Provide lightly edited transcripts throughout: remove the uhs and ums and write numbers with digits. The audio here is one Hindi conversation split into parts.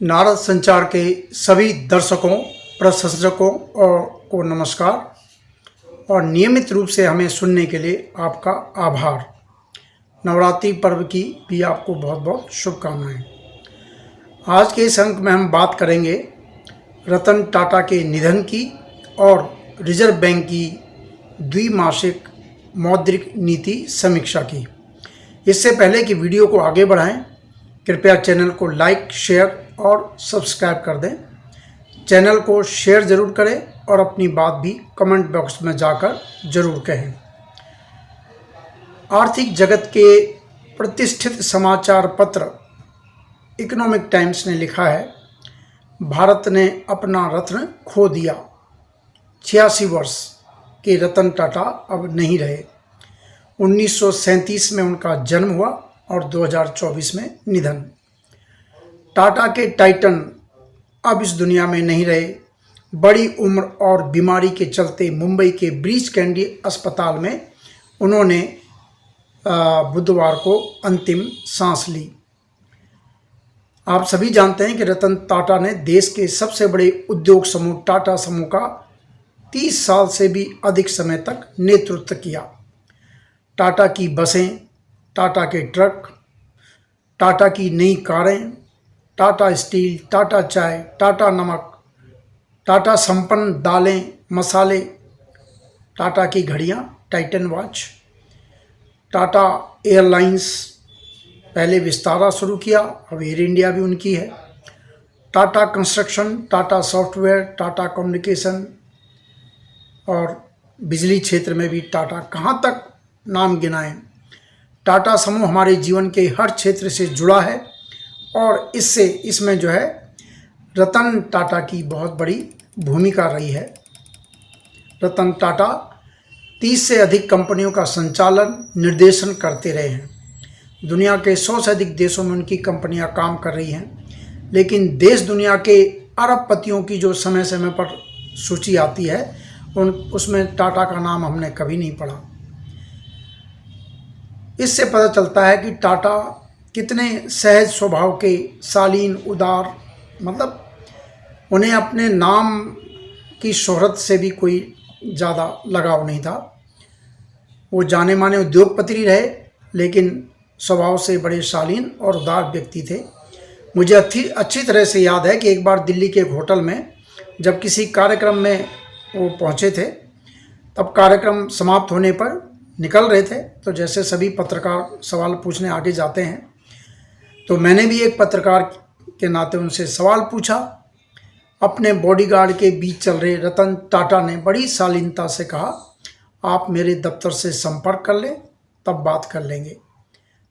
नारद संचार के सभी दर्शकों, प्रशंसकों को नमस्कार और नियमित रूप से हमें सुनने के लिए आपका आभार। नवरात्रि पर्व की भी आपको बहुत बहुत शुभकामनाएं। आज के इस अंक में हम बात करेंगे रतन टाटा के निधन की और रिजर्व बैंक की द्विमासिक मौद्रिक नीति समीक्षा की। इससे पहले कि वीडियो को आगे बढ़ाएं, कृपया चैनल को लाइक, शेयर और सब्सक्राइब कर दें। चैनल को शेयर ज़रूर करें और अपनी बात भी कमेंट बॉक्स में जाकर ज़रूर कहें। आर्थिक जगत के प्रतिष्ठित समाचार पत्र इकोनॉमिक टाइम्स ने लिखा है, भारत ने अपना रत्न खो दिया। 86 वर्ष के रतन टाटा अब नहीं रहे। 1937 में उनका जन्म हुआ और 2024 में निधन। टाटा के टाइटन अब इस दुनिया में नहीं रहे। बड़ी उम्र और बीमारी के चलते मुंबई के ब्रीच कैंडी अस्पताल में उन्होंने बुधवार को अंतिम सांस ली। आप सभी जानते हैं कि रतन टाटा ने देश के सबसे बड़े उद्योग समूह टाटा समूह का 30 साल से भी अधिक समय तक नेतृत्व किया। टाटा की बसें, टाटा के ट्रक, टाटा की नई कारें, टाटा स्टील, टाटा चाय, टाटा नमक, टाटा संपन्न दालें, मसाले, टाटा की घड़ियाँ, टाइटन वॉच, टाटा एयरलाइंस, पहले विस्तारा शुरू किया, अब एयर इंडिया भी उनकी है, Tata construction, Tata software, Tata communication और बिजली क्षेत्र में भी टाटा कहाँ तक नाम गिनाएं। टाटा समूह हमारे जीवन के हर क्षेत्र से जुड़ा है और इसमें जो है रतन टाटा की बहुत बड़ी भूमिका रही है। रतन टाटा 30 से अधिक कंपनियों का संचालन, निर्देशन करते रहे हैं। दुनिया के 100 से अधिक देशों में उनकी कंपनियां काम कर रही हैं, लेकिन देश दुनिया के अरबपतियों की जो समय समय पर सूची आती है उसमें टाटा का नाम हमने कभी नहीं पढ़ा। इससे पता चलता है कि टाटा कितने सहज स्वभाव के, शालीन, उदार, मतलब उन्हें अपने नाम की शोहरत से भी कोई ज़्यादा लगाव नहीं था। वो जाने माने उद्योगपति रहे, लेकिन स्वभाव से बड़े शालीन और उदार व्यक्ति थे। मुझे अच्छी तरह से याद है कि एक बार दिल्ली के एक होटल में जब किसी कार्यक्रम में वो पहुँचे थे, तब कार्यक्रम समाप्त होने पर निकल रहे थे, तो जैसे सभी पत्रकार सवाल पूछने आगे जाते हैं, तो मैंने भी एक पत्रकार के नाते उनसे सवाल पूछा। अपने बॉडीगार्ड के बीच चल रहे रतन टाटा ने बड़ी शालीनता से कहा, आप मेरे दफ्तर से संपर्क कर लें, तब बात कर लेंगे।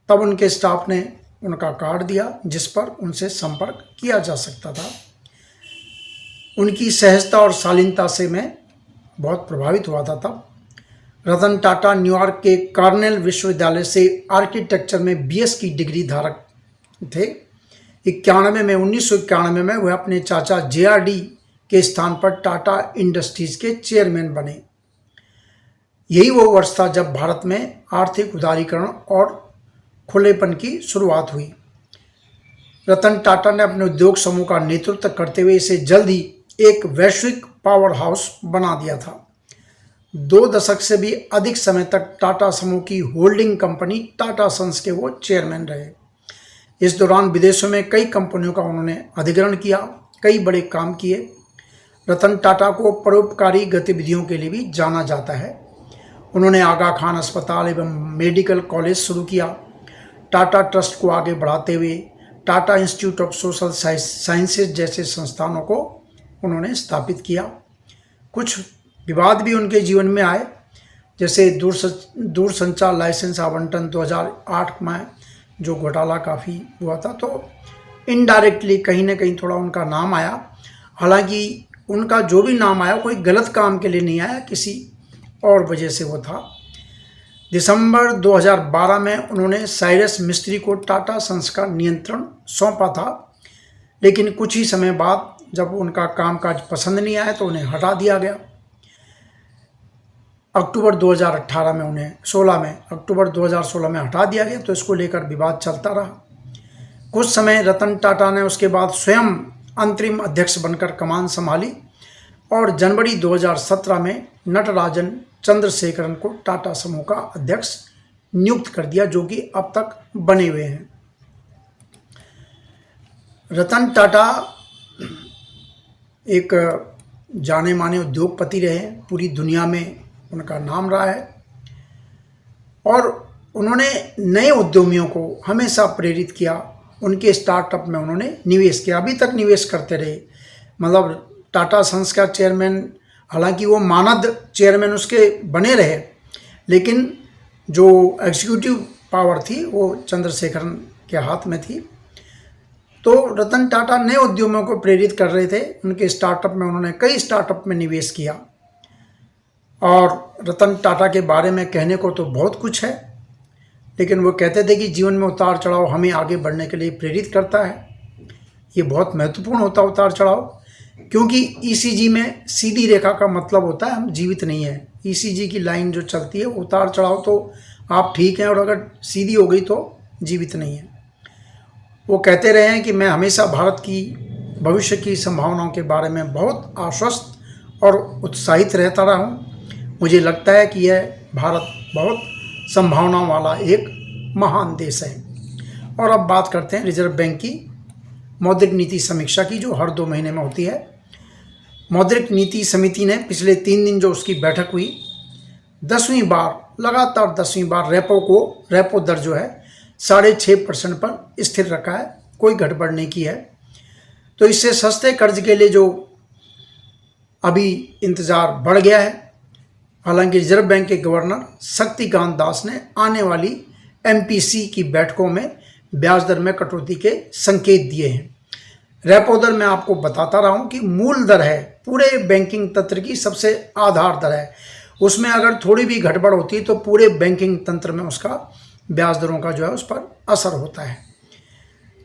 तब उनके स्टाफ ने उनका कार्ड दिया जिस पर उनसे संपर्क किया जा सकता था। उनकी सहजता और शालीनता से मैं बहुत प्रभावित हुआ था। तब रतन टाटा न्यूयॉर्क के कॉर्नेल विश्वविद्यालय से आर्किटेक्चर में बीएस की डिग्री धारक थे। 1991 में वह अपने चाचा जेआरडी के स्थान पर टाटा इंडस्ट्रीज के चेयरमैन बने। यही वो वर्ष था जब भारत में आर्थिक उदारीकरण और खुलेपन की शुरुआत हुई। रतन टाटा ने अपने उद्योग समूह का नेतृत्व करते हुए इसे जल्द ही एक वैश्विक पावर हाउस बना दिया था। 2 दशक से भी अधिक समय तक टाटा समूह की होल्डिंग कंपनी टाटा सन्स के वो चेयरमैन रहे। इस दौरान विदेशों में कई कंपनियों का उन्होंने अधिग्रहण किया, कई बड़े काम किए। रतन टाटा को परोपकारी गतिविधियों के लिए भी जाना जाता है। उन्होंने आगा खान अस्पताल एवं मेडिकल कॉलेज शुरू किया। टाटा ट्रस्ट को आगे बढ़ाते हुए Tata institute of social sciences जैसे संस्थानों को उन्होंने स्थापित किया। कुछ विवाद भी उनके जीवन में आए, जैसे दूरसंचार लाइसेंस आवंटन 2008 में जो घोटाला काफ़ी हुआ था, तो इनडायरेक्टली कहीं ना कहीं थोड़ा उनका नाम आया। हालांकि उनका जो भी नाम आया कोई गलत काम के लिए नहीं आया, किसी और वजह से वो था। दिसंबर 2012 में उन्होंने साइरस मिस्त्री को टाटा सन्स का नियंत्रण सौंपा था, लेकिन कुछ ही समय बाद जब उनका कामकाज पसंद नहीं आया तो उन्हें हटा दिया गया। अक्टूबर 2016 में हटा दिया गया, तो इसको लेकर विवाद चलता रहा। कुछ समय रतन टाटा ने उसके बाद स्वयं अंतरिम अध्यक्ष बनकर कमान संभाली और जनवरी 2017 में नटराजन चंद्रशेखरन को टाटा समूह का अध्यक्ष नियुक्त कर दिया, जो कि अब तक बने हुए हैं। रतन टाटा एक जाने माने उद्योगपति रहे, पूरी दुनिया में उनका नाम रहा है और उन्होंने नए उद्यमियों को हमेशा प्रेरित किया। उनके स्टार्टअप में उन्होंने निवेश किया, अभी तक निवेश करते रहे। मतलब टाटा सन्स का चेयरमैन, हालांकि वो मानद चेयरमैन उसके बने रहे, लेकिन जो एग्जीक्यूटिव पावर थी वो चंद्रशेखरन के हाथ में थी। तो रतन टाटा नए उद्यमियों को प्रेरित कर रहे थे। उनके स्टार्टअप में उन्होंने कई स्टार्टअप में निवेश किया और रतन टाटा के बारे में कहने को तो बहुत कुछ है, लेकिन वो कहते थे कि जीवन में उतार चढ़ाव हमें आगे बढ़ने के लिए प्रेरित करता है। ये बहुत महत्वपूर्ण होता है उतार चढ़ाव, क्योंकि ईसीजी में सीधी रेखा का मतलब होता है हम जीवित नहीं हैं। ईसीजी की लाइन जो चलती है, उतार चढ़ाव तो आप ठीक हैं और अगर सीधी हो गई तो जीवित नहीं है। वो कहते रहे हैं कि मैं हमेशा भारत की भविष्य की संभावनाओं के बारे में बहुत आश्वस्त और उत्साहित रहता रहा हूँ। मुझे लगता है कि यह भारत बहुत संभावनाओं वाला एक महान देश है। और अब बात करते हैं रिजर्व बैंक की मौद्रिक नीति समीक्षा की, जो हर 2 महीने में होती है। मौद्रिक नीति समिति ने पिछले 3 दिन जो उसकी बैठक हुई, 10वीं बार लगातार 10वीं बार रेपो दर जो है 6.5% पर स्थिर रखा है, कोई गड़बड़ नहीं की है। तो इससे सस्ते कर्ज के लिए जो अभी इंतज़ार बढ़ गया है। हालांकि रिजर्व बैंक के गवर्नर शक्तिकांत दास ने आने वाली एमपीसी की बैठकों में ब्याज दर में कटौती के संकेत दिए हैं। रेपो दर मैं आपको बताता रहा हूँ कि मूल दर है, पूरे बैंकिंग तंत्र की सबसे आधार दर है। उसमें अगर थोड़ी भी गड़बड़ होती है तो पूरे बैंकिंग तंत्र में उसका ब्याज दरों का जो है उस पर असर होता है।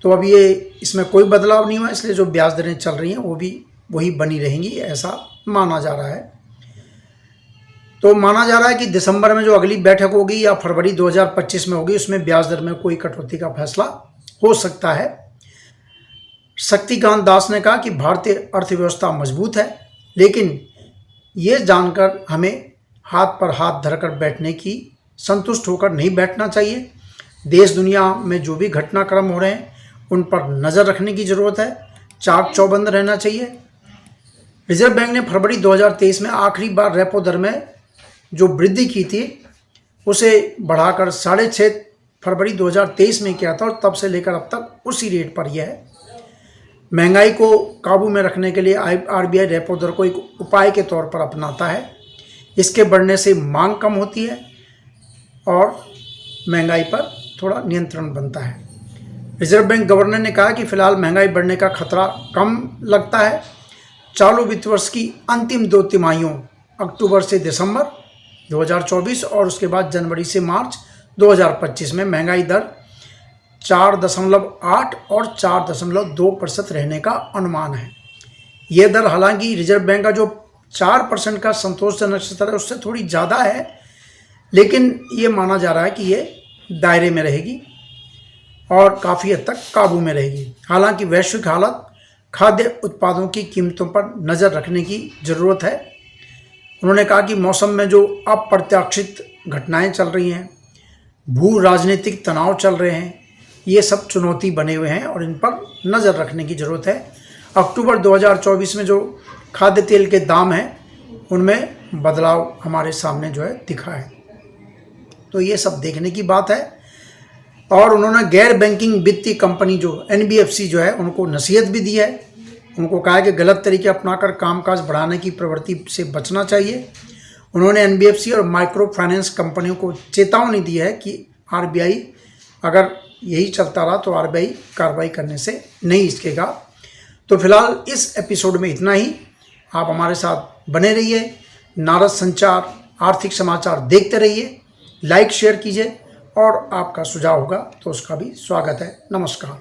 तो अब ये इसमें कोई बदलाव नहीं हुआ, इसलिए जो ब्याज दरें चल रही हैं वो भी वही बनी रहेंगी, ऐसा माना जा रहा है। तो माना जा रहा है कि दिसंबर में जो अगली बैठक होगी या फरवरी 2025 में होगी, उसमें ब्याज दर में कोई कटौती का फैसला हो सकता है। शक्तिकांत दास ने कहा कि भारतीय अर्थव्यवस्था मजबूत है, लेकिन ये जानकर हमें हाथ पर हाथ धरकर बैठने की, संतुष्ट होकर नहीं बैठना चाहिए। देश दुनिया में जो भी घटनाक्रम हो रहे हैं उन पर नज़र रखने की ज़रूरत है, चाक चौबंद रहना चाहिए। रिजर्व बैंक ने फरवरी 2023 में आखिरी बार रेपो दर में जो वृद्धि की थी उसे बढ़ाकर 6.5 फरवरी 2023 में किया था और तब से लेकर अब तक उसी रेट पर यह है। महंगाई को काबू में रखने के लिए आरबीआई रेपो दर को एक उपाय के तौर पर अपनाता है। इसके बढ़ने से मांग कम होती है और महंगाई पर थोड़ा नियंत्रण बनता है। रिजर्व बैंक गवर्नर ने कहा कि फिलहाल महंगाई बढ़ने का खतरा कम लगता है। चालू वित्त वर्ष की अंतिम 2 तिमाहियों अक्टूबर से दिसंबर 2024 और उसके बाद जनवरी से मार्च 2025 में महंगाई दर 4.8 और 4.2% रहने का अनुमान है। यह दर हालांकि रिजर्व बैंक का जो 4% का संतोषजनक स्तर है उससे थोड़ी ज़्यादा है, लेकिन ये माना जा रहा है कि ये दायरे में रहेगी और काफ़ी हद तक काबू में रहेगी। हालांकि वैश्विक हालत खाद्य उत्पादों की कीमतों पर नज़र रखने की ज़रूरत है। उन्होंने कहा कि मौसम में जो अप्रत्याशित घटनाएं चल रही हैं, भू राजनीतिक तनाव चल रहे हैं, ये सब चुनौती बने हुए हैं और इन पर नज़र रखने की ज़रूरत है। अक्टूबर 2024 में जो खाद्य तेल के दाम हैं उनमें बदलाव हमारे सामने जो है दिखा है, तो ये सब देखने की बात है। और उन्होंने गैर बैंकिंग वित्तीय कंपनी जो एनबीएफसी जो है उनको नसीहत भी दी है। उनको कहा है कि गलत तरीके अपनाकर कामकाज बढ़ाने की प्रवृत्ति से बचना चाहिए। उन्होंने एनबीएफसी और माइक्रो फाइनेंस कंपनियों को चेतावनी दी है कि आरबीआई अगर यही चलता रहा तो आरबीआई कार्रवाई करने से नहीं हिचकेगा। तो फिलहाल इस एपिसोड में इतना ही। आप हमारे साथ बने रहिए। नारद संचार आर्थिक समाचार देखते रहिए, लाइक शेयर कीजिए और आपका सुझाव होगा तो उसका भी स्वागत है। नमस्कार।